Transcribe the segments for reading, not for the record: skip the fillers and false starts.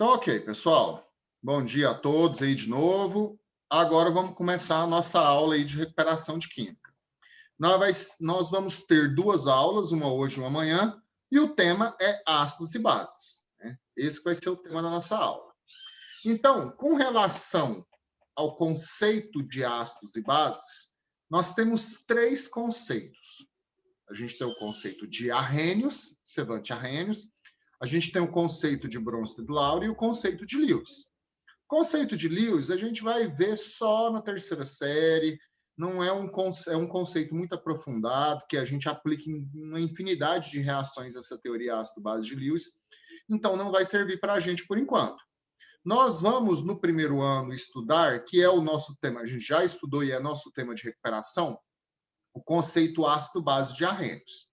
Então, ok, pessoal. Bom dia a todos aí de novo. Agora vamos começar a nossa aula aí de recuperação de química. Nós vamos ter duas aulas, uma hoje e uma amanhã, e o tema é ácidos e bases, né? Esse vai ser o tema da nossa aula. Então, com relação ao conceito de ácidos e bases, nós temos três conceitos. A gente tem o conceito de arrênios, sevantiarrênios, a gente tem o conceito de Bronsted-Lowry e o conceito de Lewis. O conceito de Lewis a gente vai ver só na terceira série, não é um conceito muito aprofundado, que a gente aplica em uma infinidade de reações essa teoria ácido-base de Lewis, então não vai servir para a gente por enquanto. Nós vamos, no primeiro ano, estudar, que é o nosso tema, a gente já estudou e é nosso tema de recuperação, o conceito ácido-base de arrênios.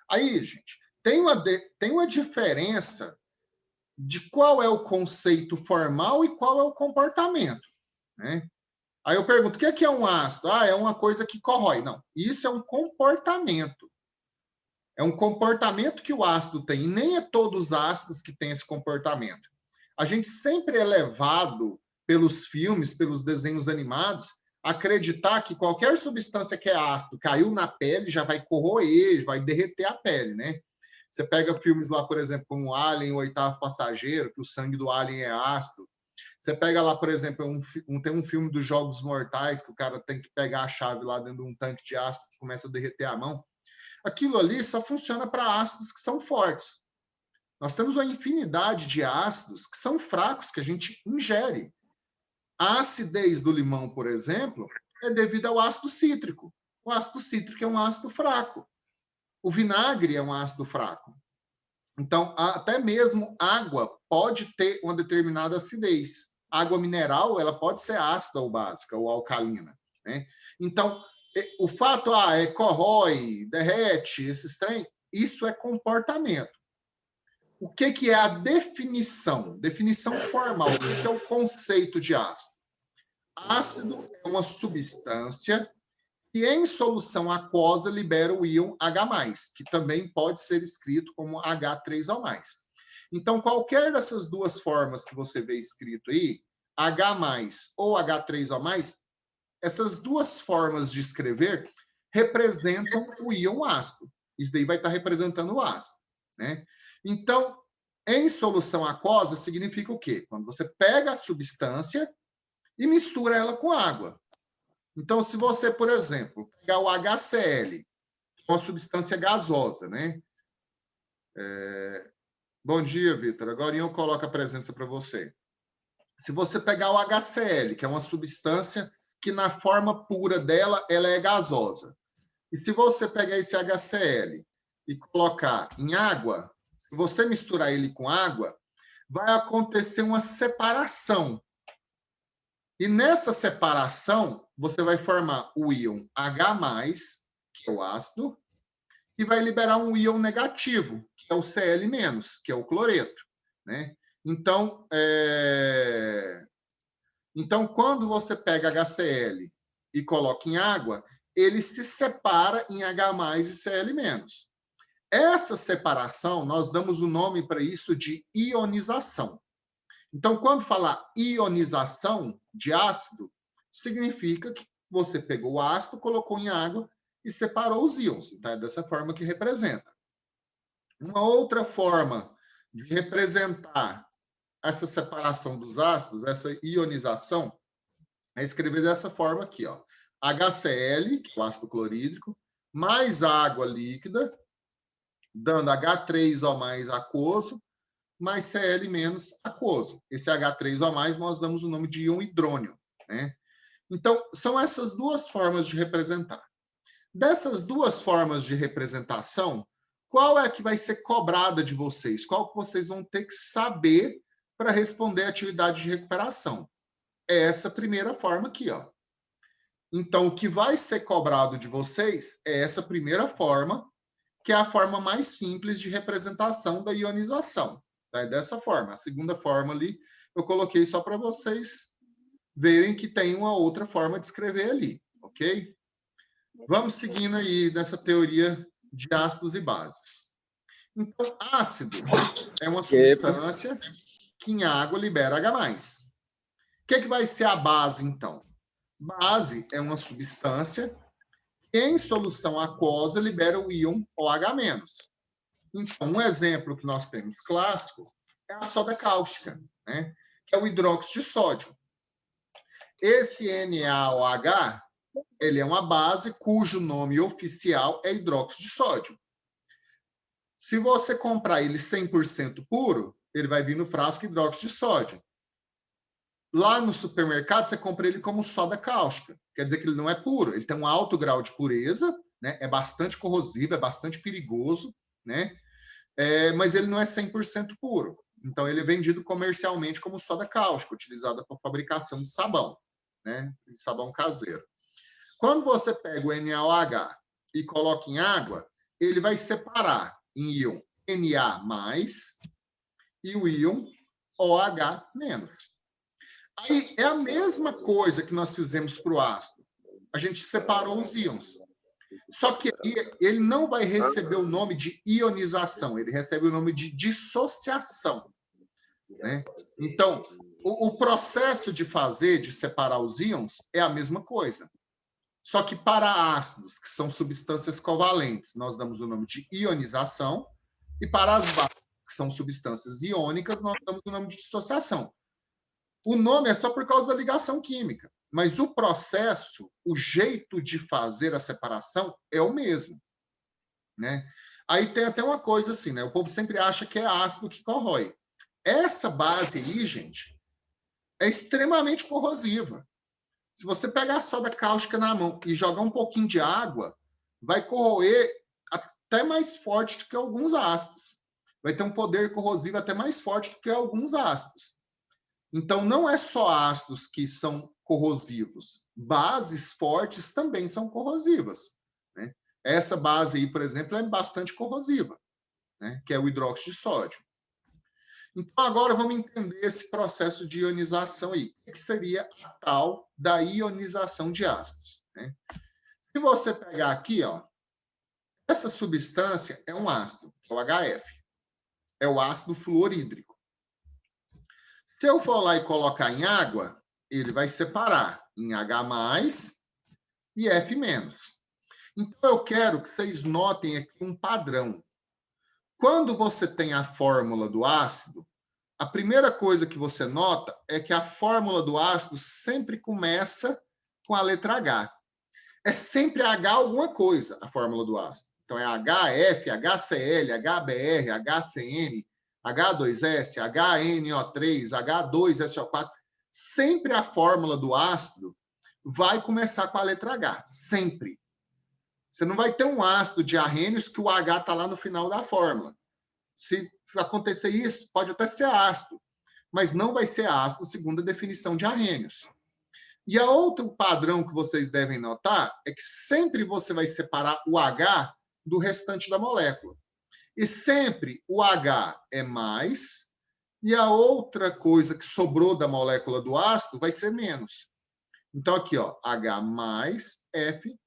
Aí, gente, tem uma diferença de qual é o conceito formal e qual é o comportamento, né? Aí eu pergunto, o que é um ácido? Ah, é uma coisa que corrói. Não, isso é um comportamento. É um comportamento que o ácido tem, e nem é todos os ácidos que têm esse comportamento. A gente sempre é levado pelos filmes, pelos desenhos animados, a acreditar que qualquer substância que é ácido caiu na pele, já vai corroer, vai derreter a pele, né? Você pega filmes lá, por exemplo, como Alien, o Oitavo Passageiro, que o sangue do alien é ácido. Você pega lá, por exemplo, tem um filme dos Jogos Mortais, que o cara tem que pegar a chave lá dentro de um tanque de ácido que começa a derreter a mão. Aquilo ali só funciona para ácidos que são fortes. Nós temos uma infinidade de ácidos que são fracos, que a gente ingere. A acidez do limão, por exemplo, é devido ao ácido cítrico. O ácido cítrico é um ácido fraco. O vinagre é um ácido fraco. Então, até mesmo água pode ter uma determinada acidez. Água mineral, ela pode ser ácida ou básica, ou alcalina, né? Então, o fato, corrói, derrete, esses trem, isso é comportamento. O que é a definição? Definição formal. O que é o conceito de ácido? Ácido é uma substância que em solução aquosa libera o íon H+, que também pode ser escrito como H3O+. Então, qualquer dessas duas formas que você vê escrito aí, H+ ou H3O+, essas duas formas de escrever representam o íon ácido. Isso daí vai estar representando o ácido, né? Então, em solução aquosa significa o quê? Quando você pega a substância e mistura ela com água. Então, se você, por exemplo, pegar o HCl, que é uma substância gasosa, né? Bom dia, Vitor. Agora eu coloco a presença para você. Se você pegar o HCl, que é uma substância que na forma pura dela, ela é gasosa. E se você pegar esse HCl e colocar em água, se você misturar ele com água, vai acontecer uma separação. E nessa separação, você vai formar o íon H+, que é o ácido, e vai liberar um íon negativo, que é o Cl-, que é o cloreto, né? Então, quando você pega HCl e coloca em água, ele se separa em H+ e Cl-. Essa separação, nós damos o nome para isso de ionização. Então, quando falar ionização de ácido, significa que você pegou o ácido, colocou em água e separou os íons. Então, é dessa forma que representa. Uma outra forma de representar essa separação dos ácidos, essa ionização, é escrever dessa forma aqui, ó. HCl, que é o ácido clorídrico, mais água líquida, dando H3O+ aquoso, mais Cl- aquoso. Esse H3O+, nós damos o nome de íon hidrônio, né? Então, são essas duas formas de representar. Dessas duas formas de representação, qual é que vai ser cobrada de vocês? Qual que vocês vão ter que saber para responder a atividade de recuperação? É essa primeira forma aqui, ó. Então, o que vai ser cobrado de vocês é essa primeira forma, que é a forma mais simples de representação da ionização. Tá? É dessa forma. A segunda forma ali, eu coloquei só para vocês verem que tem uma outra forma de escrever ali, ok? Vamos seguindo aí nessa teoria de ácidos e bases. Então, ácido é uma substância que em água libera H+. O que vai ser a base, então? Base é uma substância que, em solução aquosa, libera o íon OH-. Então, um exemplo que nós temos clássico é a soda cáustica, né? Que é o hidróxido de sódio. Esse NaOH, ele é uma base cujo nome oficial é hidróxido de sódio. Se você comprar ele 100% puro, ele vai vir no frasco hidróxido de sódio. Lá no supermercado, você compra ele como soda cáustica. Quer dizer que ele não é puro, ele tem um alto grau de pureza, né? É bastante corrosivo, é bastante perigoso, né? Mas ele não é 100% puro. Então, ele é vendido comercialmente como soda cáustica, utilizada para fabricação de sabão, né? De sabão caseiro. Quando você pega o NaOH e coloca em água, ele vai separar em íon Na+, e o íon OH-. Aí é a mesma coisa que nós fizemos para o ácido. A gente separou os íons. Só que ele não vai receber o nome de ionização, ele recebe o nome de dissociação, né? Então, o processo de separar os íons é a mesma coisa. Só que para ácidos, que são substâncias covalentes, nós damos o nome de ionização, e para as bases, que são substâncias iônicas, nós damos o nome de dissociação. O nome é só por causa da ligação química, mas o processo, o jeito de fazer a separação é o mesmo, né? Aí tem até uma coisa assim, né? O povo sempre acha que é ácido que corrói. Essa base aí, gente, é extremamente corrosiva. Se você pegar a soda cáustica na mão e jogar um pouquinho de água, vai corroer até mais forte do que alguns ácidos. Vai ter um poder corrosivo até mais forte do que alguns ácidos. Então, não é só ácidos que são corrosivos. Bases fortes também são corrosivas, né? Essa base aí, por exemplo, é bastante corrosiva, né? Que é o hidróxido de sódio. Então, agora vamos entender esse processo de ionização aí. O que seria a tal da ionização de ácidos, né? Se você pegar aqui, ó, essa substância é um ácido, é o HF. É o ácido fluorídrico. Se eu for lá e colocar em água, ele vai separar em H+ e F-. Então, eu quero que vocês notem aqui um padrão. Quando você tem a fórmula do ácido, a primeira coisa que você nota é que a fórmula do ácido sempre começa com a letra H. É sempre H alguma coisa, a fórmula do ácido. Então, é HF, HCl, HBr, HCN, H2S, HNO3, H2SO4. Sempre a fórmula do ácido vai começar com a letra H. Sempre. Você não vai ter um ácido de arrênios que o H está lá no final da fórmula. Se acontecer isso, pode até ser ácido, mas não vai ser ácido segundo a definição de arrênios. E a outro padrão que vocês devem notar é que sempre você vai separar o H do restante da molécula. E sempre o H é mais, e a outra coisa que sobrou da molécula do ácido vai ser menos. Então, aqui, ó, H+, F-.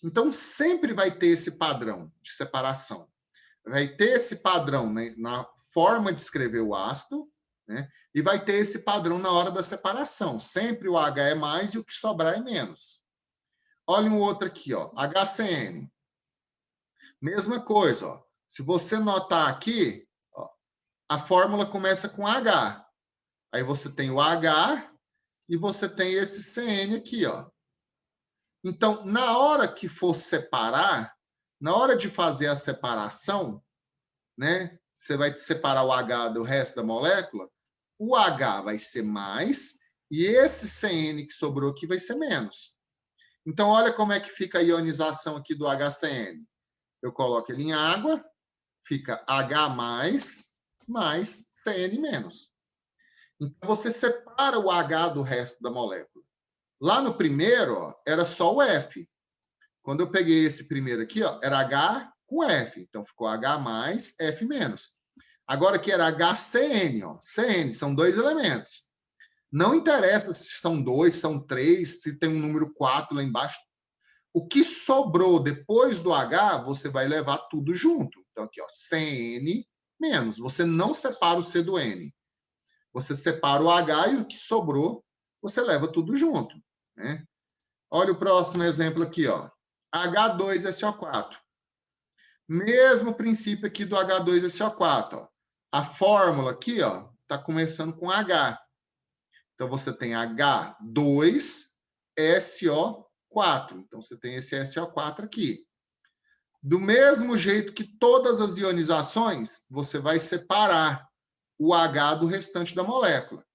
Então, sempre vai ter esse padrão de separação. Vai ter esse padrão, né, na forma de escrever o ácido, né, e vai ter esse padrão na hora da separação. Sempre o H é mais e o que sobrar é menos. Olha um outro aqui, ó, HCN. Mesma coisa, ó. Se você notar aqui, ó, a fórmula começa com H. Aí você tem o H e você tem esse CN aqui, ó. Então, na hora que for separar, na hora de fazer a separação, né, você vai separar o H do resto da molécula, o H vai ser mais e esse CN que sobrou aqui vai ser menos. Então, olha como é que fica a ionização aqui do HCN. Eu coloco ele em água, fica H+, mais CN-. Então, você separa o H do resto da molécula. Lá no primeiro, ó, era só o F. Quando eu peguei esse primeiro aqui, ó, era H com F. Então, ficou H+, F-. Agora aqui era HCN. Ó. CN, são dois elementos. Não interessa se são dois, são três, se tem um número 4 lá embaixo. O que sobrou depois do H, você vai levar tudo junto. Então, aqui, ó, CN menos. Você não separa o C do N. Você separa o H e o que sobrou, você leva tudo junto, né? Olha o próximo exemplo aqui, ó. H2SO4. Mesmo princípio aqui do H2SO4, ó. A fórmula aqui, ó, tá começando com H. Então, você tem H2SO4. Então, você tem esse SO4 aqui. Do mesmo jeito que todas as ionizações, você vai separar o H do restante da molécula.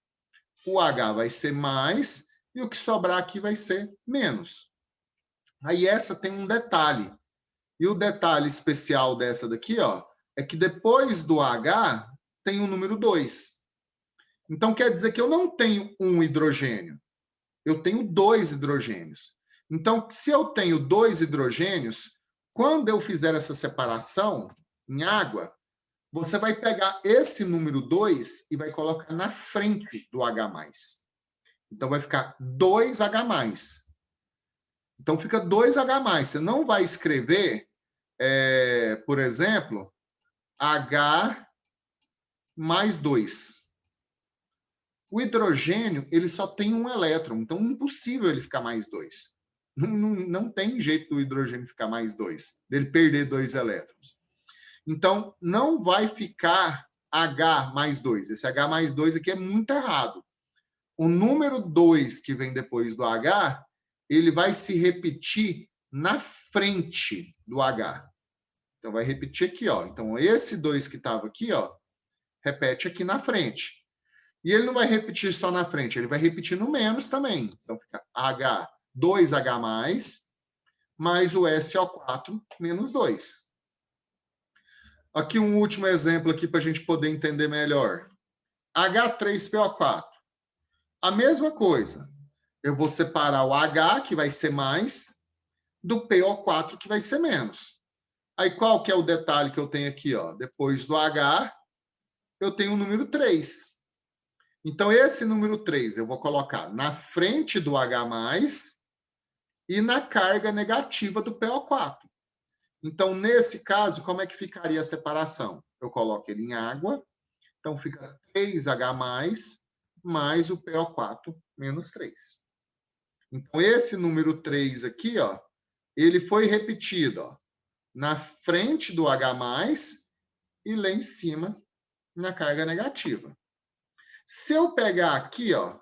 O H vai ser mais e o que sobrar aqui vai ser menos. Aí essa tem um detalhe. E o detalhe especial dessa daqui, ó, é que depois do H tem o número 2. Então quer dizer que eu não tenho um hidrogênio. Eu tenho 2 hidrogênios. Então, se eu tenho 2 hidrogênios, quando eu fizer essa separação em água, você vai pegar esse número 2 e vai colocar na frente do H+. Então, vai ficar 2H+. Então, fica 2H+. Você não vai escrever, por exemplo, H mais 2. O hidrogênio, ele só tem um elétron, então é impossível ele ficar mais 2. Não tem jeito do hidrogênio ficar mais 2, dele perder 2 elétrons. Então, não vai ficar H mais 2. Esse H mais 2 aqui é muito errado. O número 2 que vem depois do H, ele vai se repetir na frente do H. Então, vai repetir aqui, ó. Então, esse 2 que estava aqui, ó, repete aqui na frente. E ele não vai repetir só na frente, ele vai repetir no menos também. Então, fica H, 2H+, mais o SO4 menos 2. Aqui um último exemplo aqui para a gente poder entender melhor. H3PO4. A mesma coisa. Eu vou separar o H, que vai ser mais, do PO4, que vai ser menos. Aí, qual que é o detalhe que eu tenho aqui? Ó? Depois do H, eu tenho o número 3. Então, esse número 3 eu vou colocar na frente do H+, e na carga negativa do PO4. Então, nesse caso, como é que ficaria a separação? Eu coloco ele em água, então fica 3H+, mais o PO4 menos 3. Então, esse número 3 aqui, ó, ele foi repetido, ó, na frente do H+, e lá em cima, na carga negativa. Se eu pegar aqui, ó,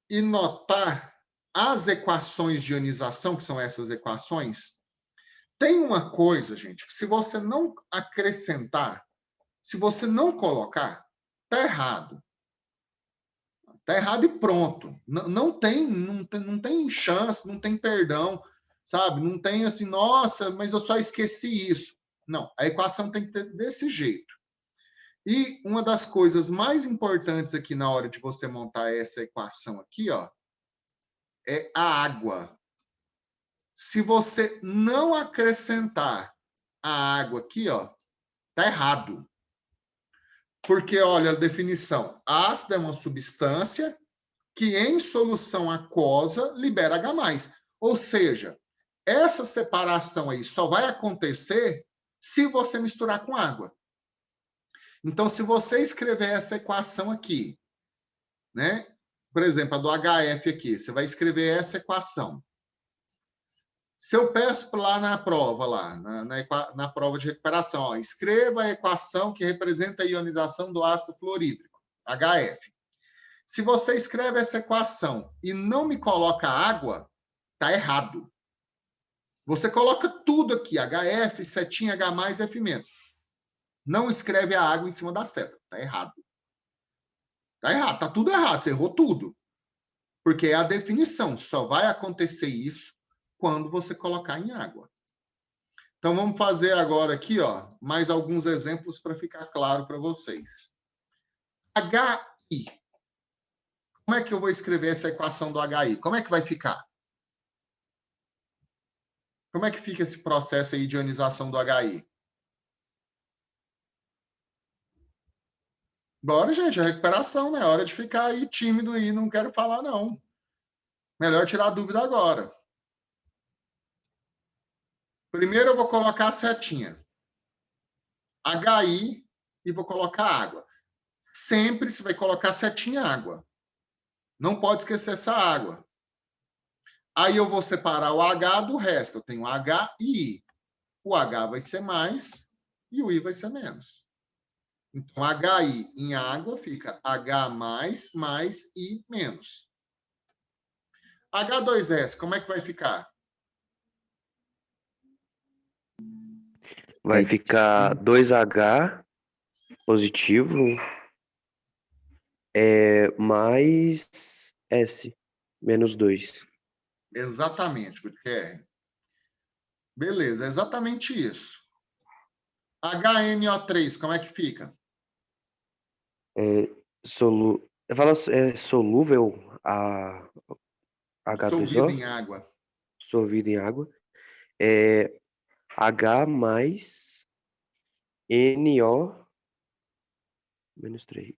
e notar as equações de ionização, que são essas equações, tem uma coisa, gente, que se você não acrescentar, se você não colocar, tá errado. Tá errado e pronto. Não tem chance, não tem perdão, sabe? Não tem assim, nossa, mas eu só esqueci isso. Não, a equação tem que ter desse jeito. E uma das coisas mais importantes aqui na hora de você montar essa equação aqui, ó, é a água. Se você não acrescentar a água aqui, ó, tá errado. Porque, olha a definição. Ácido é uma substância que, em solução aquosa, libera H+. Ou seja, essa separação aí só vai acontecer se você misturar com água. Então, se você escrever essa equação aqui, né? Por exemplo, a do HF aqui, você vai escrever essa equação. Se eu peço lá na prova, lá, na prova de recuperação, ó, escreva a equação que representa a ionização do ácido fluorídrico, HF. Se você escreve essa equação e não me coloca água, tá errado. Você coloca tudo aqui, HF, setinha, H+, F-. Não escreve a água em cima da seta. Tá errado. Tá errado, tá tudo errado, você errou tudo. Porque é a definição, só vai acontecer isso quando você colocar em água. Então, vamos fazer agora aqui, ó, mais alguns exemplos para ficar claro para vocês. HI. Como é que eu vou escrever essa equação do HI? Como é que vai ficar? Como é que fica esse processo aí de ionização do HI? Bora, gente, a recuperação, né? Hora de ficar aí tímido aí, não quero falar, não. Melhor tirar a dúvida agora. Primeiro eu vou colocar a setinha. HI e vou colocar água. Sempre você vai colocar setinha água. Não pode esquecer essa água. Aí eu vou separar o H do resto. Eu tenho H e I. O H vai ser mais e o I vai ser menos. Então, HI em água fica H mais I menos. H2S, como é que vai ficar? Vai ficar 2H positivo mais S, menos 2. Exatamente, Gutierrez. Beleza, é exatamente isso. HNO3, como é que fica? Solúvel a Dissolvido H2O, em água. dissolvido em água. H mais NO menos 3.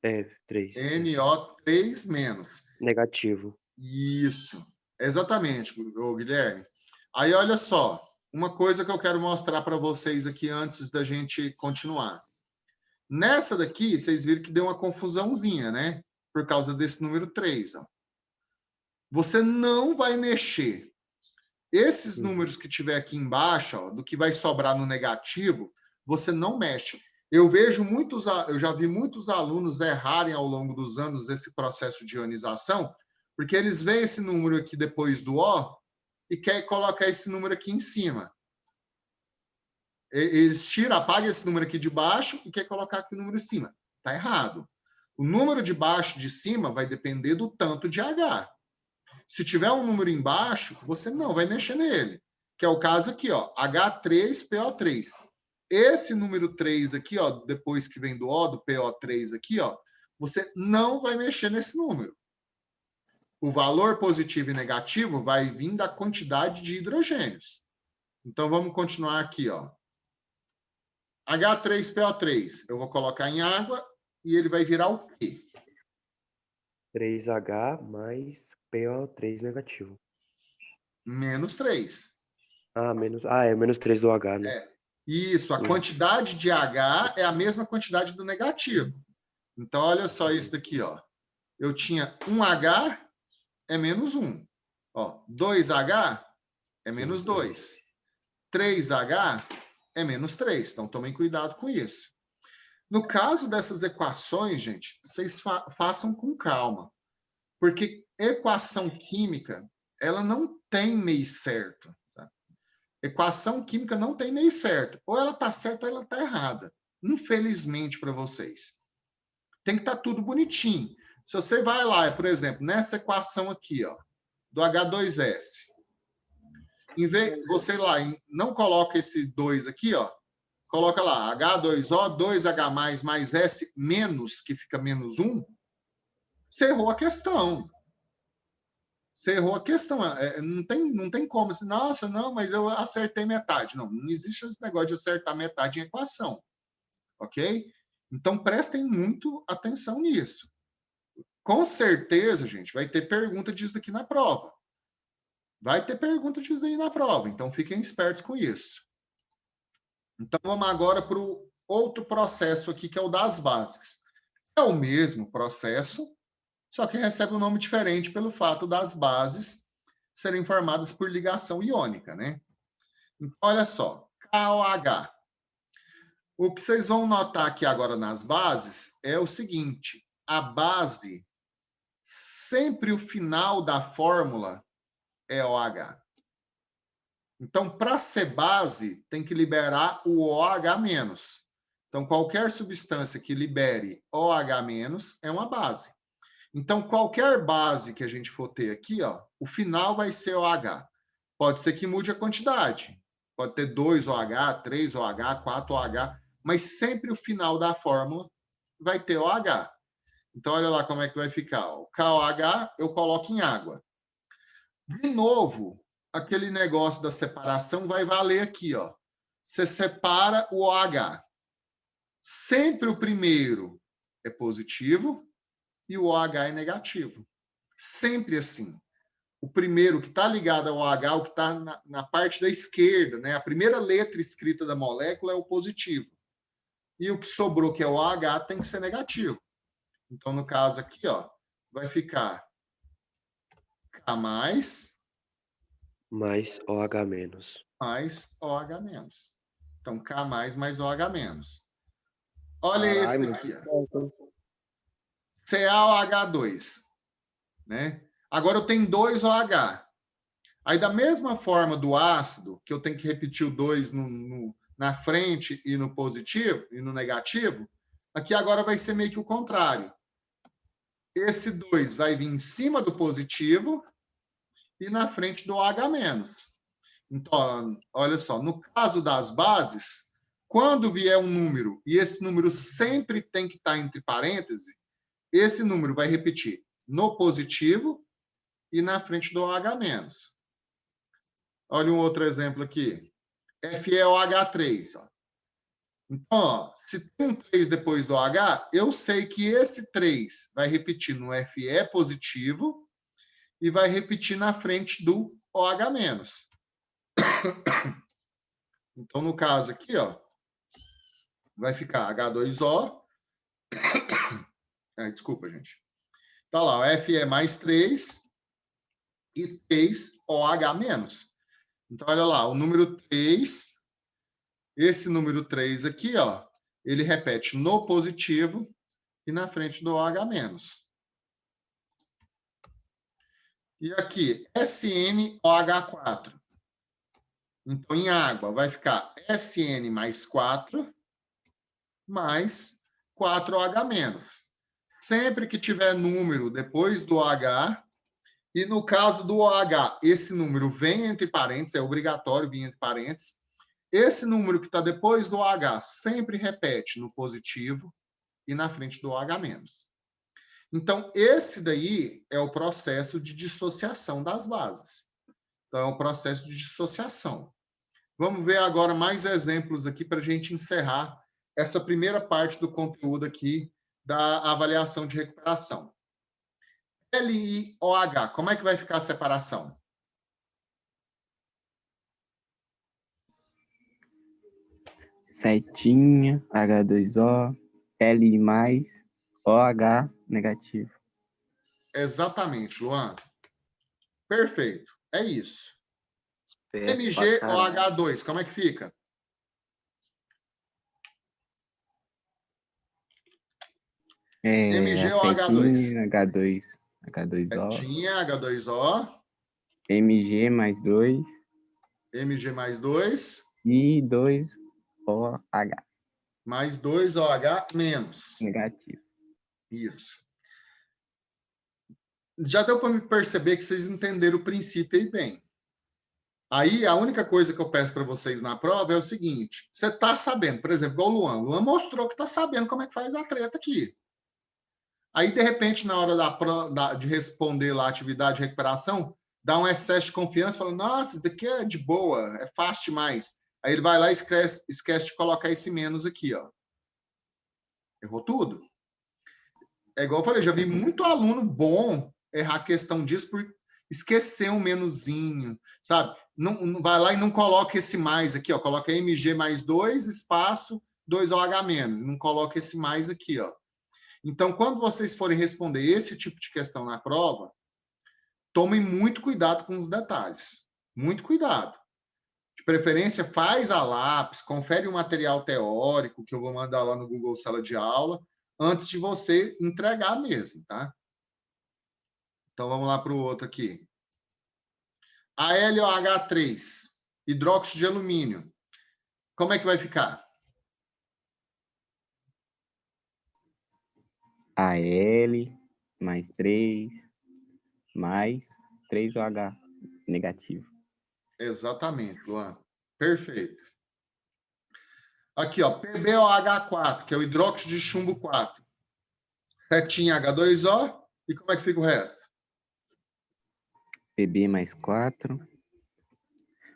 3. NO3 menos. Negativo. Isso. Exatamente, Guilherme. Aí, olha só, uma coisa que eu quero mostrar para vocês aqui antes da gente continuar. Nessa daqui, vocês viram que deu uma confusãozinha, né? Por causa desse número 3. Ó. Você não vai mexer. Esses números que tiver aqui embaixo, ó, do que vai sobrar no negativo, você não mexe. Eu já vi muitos alunos errarem ao longo dos anos esse processo de ionização, porque eles veem esse número aqui depois do O e querem colocar esse número aqui em cima. Eles tiram, apagam esse número aqui de baixo e querem colocar aqui o número em cima. Está errado. O número de baixo de cima vai depender do tanto de H. Se tiver um número embaixo, você não vai mexer nele. Que é o caso aqui, ó, H3PO3. Esse número 3 aqui, ó, depois que vem do O, do PO3 aqui, ó, você não vai mexer nesse número. O valor positivo e negativo vai vir da quantidade de hidrogênios. Então, vamos continuar aqui, ó. H3PO3, eu vou colocar em água e ele vai virar o quê? 3H mais PO3 negativo. Menos 3. É menos 3 do H, né? Isso, a quantidade de H é a mesma quantidade do negativo. Então, olha só isso daqui, ó. Eu tinha 1H é menos 1. Ó, 2H é menos 2. 3H é menos 3. Então, tomem cuidado com isso. No caso dessas equações, gente, vocês façam com calma. Porque equação química, ela não tem meio certo. Sabe? Equação química não tem meio certo. Ou ela está certa ou ela está errada. Infelizmente para vocês. Tem que estar tudo bonitinho. Se você vai lá, por exemplo, nessa equação aqui, ó, do H2S, em vez você ir lá não coloca esse 2 aqui, ó, coloca lá H2O, 2H mais S menos, que fica menos 1, você errou a questão. Você errou a questão. Não tem como. Nossa, não, mas eu acertei metade. Não, não existe esse negócio de acertar metade em equação. Ok? Então, prestem muito atenção nisso. Com certeza, gente, vai ter pergunta disso aqui na prova. Vai ter pergunta disso aí na prova. Então, fiquem espertos com isso. Então, vamos agora para o outro processo aqui, que é o das bases. É o mesmo processo, só que recebe um nome diferente pelo fato das bases serem formadas por ligação iônica, né? Então, olha só, KOH. O que vocês vão notar aqui agora nas bases é o seguinte, a base, sempre o final da fórmula é OH. Então, para ser base, tem que liberar o OH-. Então, qualquer substância que libere OH- é uma base. Então, qualquer base que a gente for ter aqui, ó, o final vai ser OH. Pode ser que mude a quantidade. Pode ter 2OH, 3OH, 4OH, mas sempre o final da fórmula vai ter OH. Então, olha lá como é que vai ficar. O KOH eu coloco em água. De novo, aquele negócio da separação vai valer aqui, ó. Você separa o OH. Sempre o primeiro é positivo e o OH é negativo. Sempre assim. O primeiro que está ligado ao OH, o que está na parte da esquerda, né? A primeira letra escrita da molécula é o positivo. e o que sobrou, que é o OH, tem que ser negativo. Então, no caso aqui, ó, vai ficar K mais OH menos. mais OH menos. Então, K mais OH menos. Olha esse Caralho, aqui, ó. CaOH2, né? Agora eu tenho 2 OH. Aí, da mesma forma do ácido, que eu tenho que repetir o 2 na frente e no positivo e no negativo, aqui agora vai ser meio que o contrário. Esse 2 vai vir em cima do positivo e na frente do OH-. Então, olha só, no caso das bases, quando vier um número, e esse número sempre tem que estar entre parênteses, esse número vai repetir no positivo e na frente do OH-. Olha um outro exemplo aqui. FeOH3. Ó. Então, ó, se tem um 3 depois do H, eu sei que esse 3 vai repetir no Fe positivo e vai repetir na frente do OH-. Então, no caso aqui, ó, vai ficar H2O. Desculpa, gente. Tá lá, o Fe mais 3 e 3 OH-. Então, olha lá, o número 3, esse número 3 aqui, ó, ele repete no positivo e na frente do OH-. E aqui, SnOH4. Então, em água, vai ficar Sn mais 4 mais 4OH-. Sempre que tiver número depois do H, e no caso do OH, esse número vem entre parênteses, é obrigatório vir entre parênteses. Esse número que está depois do H sempre repete no positivo e na frente do OH-. Então, esse daí é o processo de dissociação das bases. Então, é o processo de dissociação. Vamos ver agora mais exemplos aqui para a gente encerrar essa primeira parte do conteúdo aqui da avaliação de recuperação. LiOH, como é que vai ficar a separação? Setinha, H2O, Li mais, OH negativo. Exatamente, Luan. Perfeito. É isso. MgOH2, como é que fica? MgOH2. H2, H2O. Setinha, H2O. Mg mais 2. Mg mais 2. E 2OH. Mais 2OH menos. Negativo. Isso. Já deu para me perceber que vocês entenderam o princípio aí bem. Aí, a única coisa que eu peço para vocês na prova é o seguinte: você está sabendo, por exemplo, igual o Luan. O Luan mostrou que está sabendo como é que faz a treta aqui. Aí, de repente, na hora de responder lá a atividade de recuperação, dá um excesso de confiança, fala, nossa, isso daqui é de boa, é fácil demais. Aí ele vai lá e esquece de colocar esse menos aqui, ó. Errou tudo. É igual eu falei, já vi muito aluno bom errar a questão disso por esquecer um menuzinho, sabe? Não vai lá e não coloca esse mais aqui, ó. Coloca Mg mais 2, espaço, 2OH menos. Não coloca esse mais aqui, ó. Então, quando vocês forem responder esse tipo de questão na prova, tomem muito cuidado com os detalhes. Muito cuidado. De preferência, faz a lápis, confere o material teórico que eu vou mandar lá no Google Sala de Aula, antes de você entregar mesmo, tá? Então, vamos lá para o outro aqui. AlOH3, hidróxido de alumínio. Como é que vai ficar? Al mais 3 mais 3OH negativo. Exatamente, Luan. Perfeito. Aqui, ó, PbOH4, que é o hidróxido de chumbo 4. Setinha H2O. E como é que fica o resto? Pb mais 4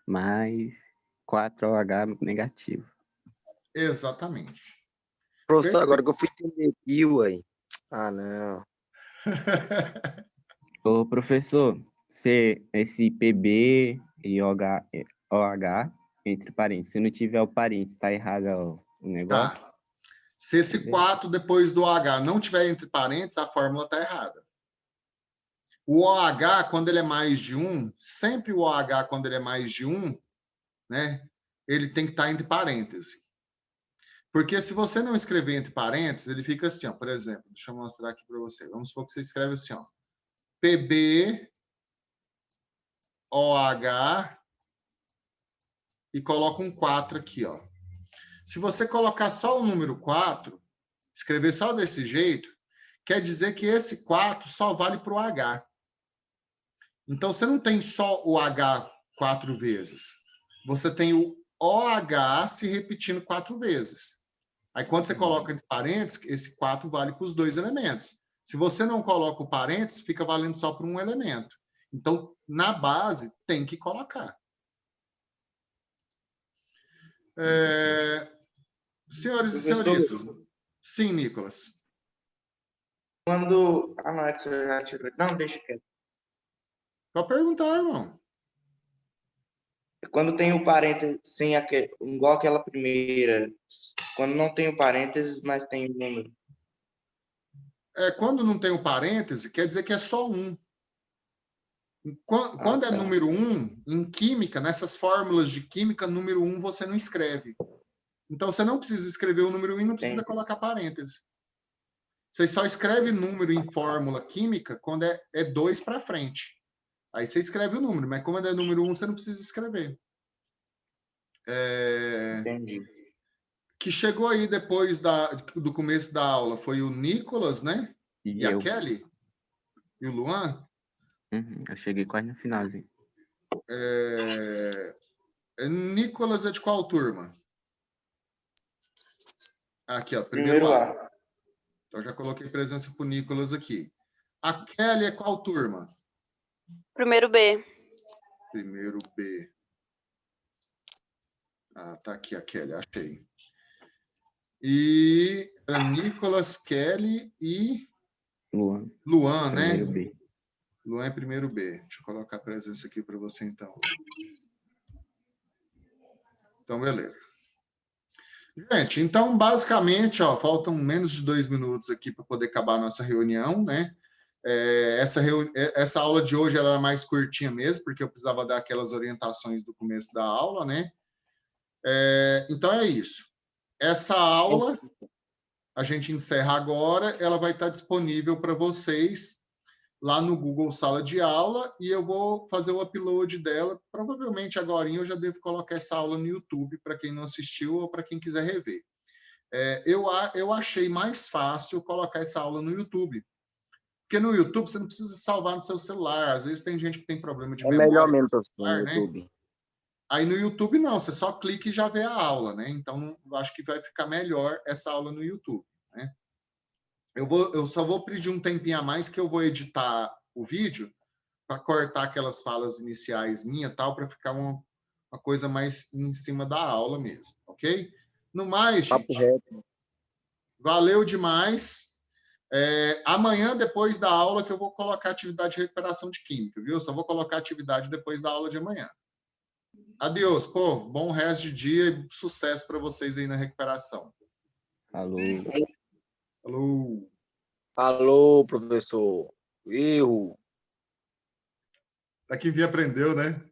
mais 4OH negativo. Exatamente. Professor, agora que eu fui entender aqui, ué. Ah, não. Ô, professor, esse PB e OH entre parênteses, se não tiver o parênteses, tá errado o negócio? Tá. Se esse 4 depois do OH não tiver entre parênteses, a fórmula está errada. O OH, quando ele é mais de 1, sempre o OH, quando ele é mais de 1, né, ele tem que estar entre parênteses. Porque se você não escrever entre parênteses, ele fica assim, ó, por exemplo, deixa eu mostrar aqui para você. Vamos supor que você escreve assim, ó, PB, OH, e coloca um 4 aqui, ó. Se você colocar só o número 4, escrever só desse jeito, quer dizer que esse 4 só vale para o H. Então, você não tem só o H 4 vezes. Você tem o OH se repetindo 4 vezes. Aí, quando você coloca entre parênteses, esse 4 vale para os dois elementos. Se você não coloca o parênteses, fica valendo só para um elemento. Então, na base, tem que colocar. Senhores e senhoritas. Sim, Nicolas. Quando... Ah, não, é que você já tirou. Não, deixa quieto. Pode perguntar, irmão. Quando tem o parênteses, sem igual aquela primeira, quando não tem o parênteses, mas tem o número. Quando não tem o parêntese, quer dizer que é só um. Quando é número 1, em química, nessas fórmulas de química, número 1 você não escreve. Então, você não precisa escrever o número 1 e não precisa colocar parêntese. Você só escreve número em fórmula química quando é 2 para frente. Aí você escreve o número, mas como é número 1, você não precisa escrever. Entendi. Que chegou aí depois do começo da aula foi o Nicolas, né? E a Kelly? E o Luan? Eu cheguei quase no finalzinho. Nicolas é de qual turma? Aqui, ó, Primeiro A. A. Então, já coloquei presença para o Nicolas aqui. A Kelly é qual turma? Primeiro B. Primeiro B. Ah, tá aqui a Kelly, achei. E Nicolas, Kelly e Luan, né? Primeiro B. Luan é primeiro B. Deixa eu colocar a presença aqui para você, então. Então, beleza. Gente, então, basicamente, ó, faltam menos de 2 minutos aqui para poder acabar a nossa reunião, né? Essa aula de hoje ela é mais curtinha mesmo, porque eu precisava dar aquelas orientações do começo da aula, né? Então, é isso. Essa aula, a gente encerra agora, ela vai estar disponível para vocês lá no Google Sala de Aula e eu vou fazer o upload dela. Provavelmente agora eu já devo colocar essa aula no YouTube para quem não assistiu ou para quem quiser rever. Eu achei mais fácil colocar essa aula no YouTube. Porque no YouTube você não precisa salvar no seu celular. Às vezes tem gente que tem problema de memória. É melhor mesmo, professor, celular, no né? YouTube. Aí no YouTube não, você só clica e já vê a aula, né? Então, eu acho que vai ficar melhor essa aula no YouTube, né? Eu só vou pedir um tempinho a mais que eu vou editar o vídeo para cortar aquelas falas iniciais minha tal, para ficar uma coisa mais em cima da aula mesmo, ok? No mais, Papo gente, reto. valeu demais. Amanhã, depois da aula, que eu vou colocar atividade de recuperação de química, viu? Eu só vou colocar atividade depois da aula de amanhã. Adeus, povo. Bom resto de dia e sucesso para vocês aí na recuperação. Falou. Falou. Alô, professor. Erro. Daqui quem aprendeu, né?